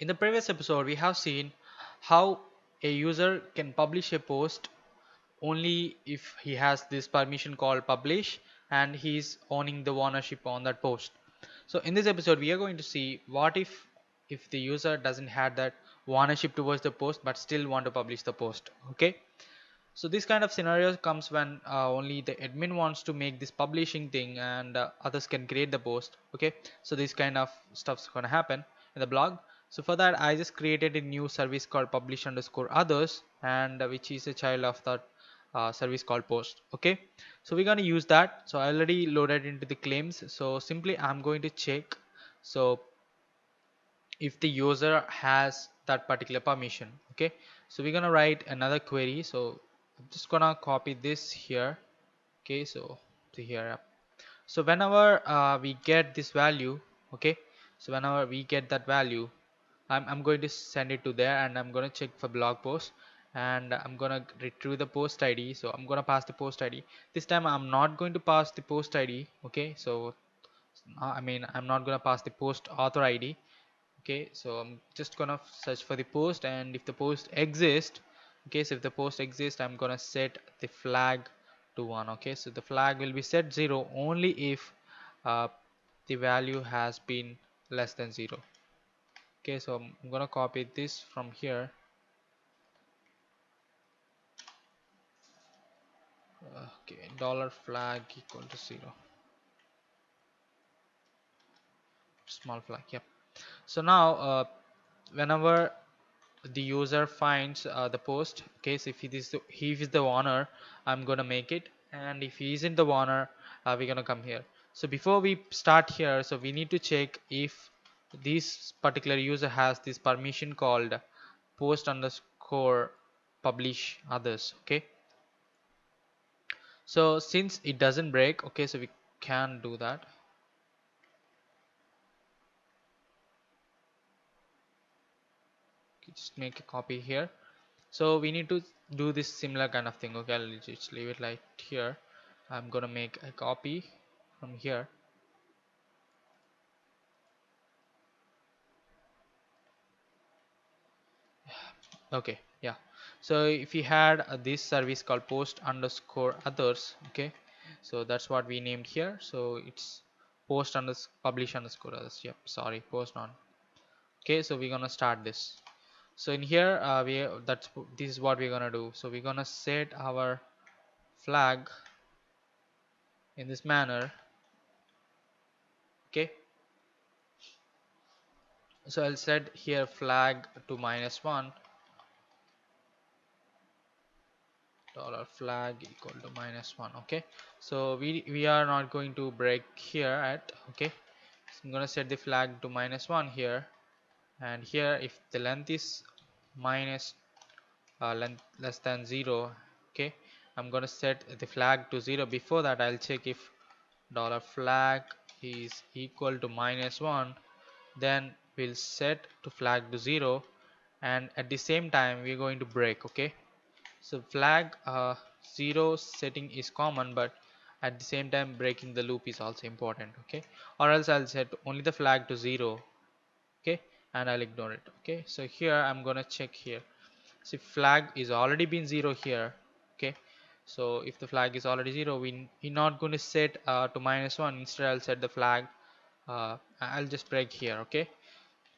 In the previous episode, we have seen how a user can publish a post only if he has this permission called publish and he's owning the ownership on that post. So in this episode, we are going to see what if the user doesn't have that ownership towards the post but still want to publish the post. Okay. So this kind of scenario comes when only the admin wants to make this publishing thing and others can create the post. Okay, so this kind of stuff's gonna happen in the blog. So for that I just created a new service called publish underscore others, and which is a child of that service called post. Okay, so we're gonna use that. So I already loaded into the claims, so simply I'm going to check so if the user has that particular permission. Okay, so we're gonna write another query. So I'm just gonna copy this here. Okay, so to here, yeah. So whenever we get this value, okay, so whenever we get that value, I'm going to send it to there, and I'm gonna check for blog post, and I'm gonna retrieve the post ID. So I'm gonna pass the post ID. This time I'm not going to pass the post ID. Okay, so I'm not gonna pass the post author ID. Okay, so I'm just gonna search for the post, and if the post exists, okay, so if the post exists, I'm gonna set the flag to 1. Okay, so the flag will be set 0 only if uh, the value has been less than 0. Okay, so I'm gonna copy this from here. Okay, dollar flag equal to 0, small flag. Yep. So now whenever the user finds the post, okay, so if he is the owner, I'm gonna make it, and if he isn't the owner, we're gonna come here. So before we start here, so we need to check if this particular user has this permission called post underscore publish others. Okay, so since it doesn't break, okay, so we can do that. Okay, just make a copy here. So we need to do this similar kind of thing. Okay, I'll just leave it like here. I'm gonna make a copy from here. Okay, yeah. So if we had this service called post underscore others, okay, so that's what we named here. So it's post underscore publish underscore others. Yep, sorry, post on. Okay, so we're gonna start this. So in here this is what we're gonna do. So we're gonna set our flag in this manner. Okay, so I'll set here flag to -1, dollar flag equal to -1. Okay, so we are not going to break here at. Okay, so I'm gonna set the flag to -1 here, and here if the length is minus length less than 0, okay, I'm gonna set the flag to 0. Before that I'll check if dollar flag is equal to -1, then we'll set to flag to 0, and at the same time we're going to break. Okay, so flag 0 setting is common, but at the same time breaking the loop is also important. Okay, or else I'll set only the flag to 0. Okay, and I'll ignore it. Okay, so here I'm gonna check here. See, flag is already been 0 here. Okay, so if the flag is already 0, we're not going to set to -1. Instead I'll set the flag, I'll just break here. Okay,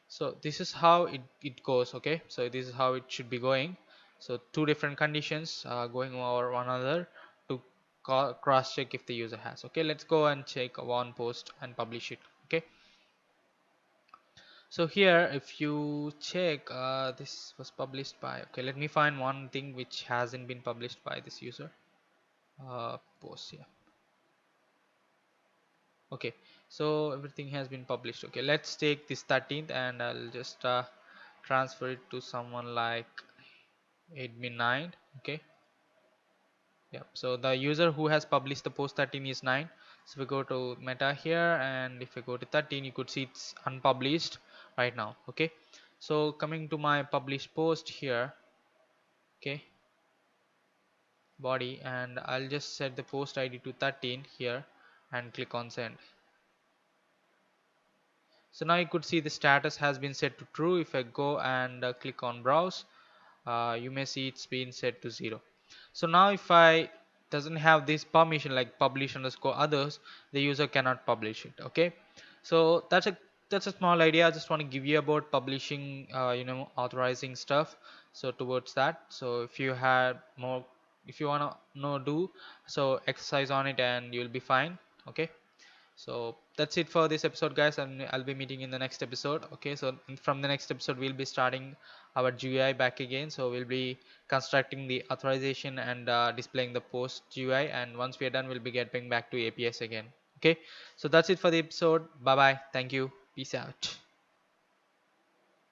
so this is how it goes. Okay, so this is how it should be going. So two different conditions going over one another to cross check if the user has. Okay, let's go and check one post and publish it. Okay, so here if you check this was published by, okay, let me find one thing which hasn't been published by this user. Post, yeah. Okay, so everything has been published. Okay, let's take this 13th, and I'll just transfer it to someone like admin 9. Okay, yeah, so the user who has published the post 13 is 9. So we go to meta here, and if we go to 13, you could see it's unpublished right now. Okay, so coming to my published post here, okay, body, and I'll just set the post ID to 13 here and click on send. So now you could see the status has been set to true. If I go and click on browse, you may see it's been set to 0. So now if I doesn't have this permission like publish underscore others, the user cannot publish it. Okay, so that's a small idea. I just want to give you about publishing, authorizing stuff. So towards that, so if you had more, if you want to know, do so, exercise on it and you'll be fine. Okay, so that's it for this episode, guys, and I'll be meeting in the next episode. Okay, so from the next episode we'll be starting our GUI back again. So we'll be constructing the authorization and displaying the post GUI, and once we are done we'll be getting back to APIs again. Okay, so that's it for the episode. Bye bye, thank you, peace out.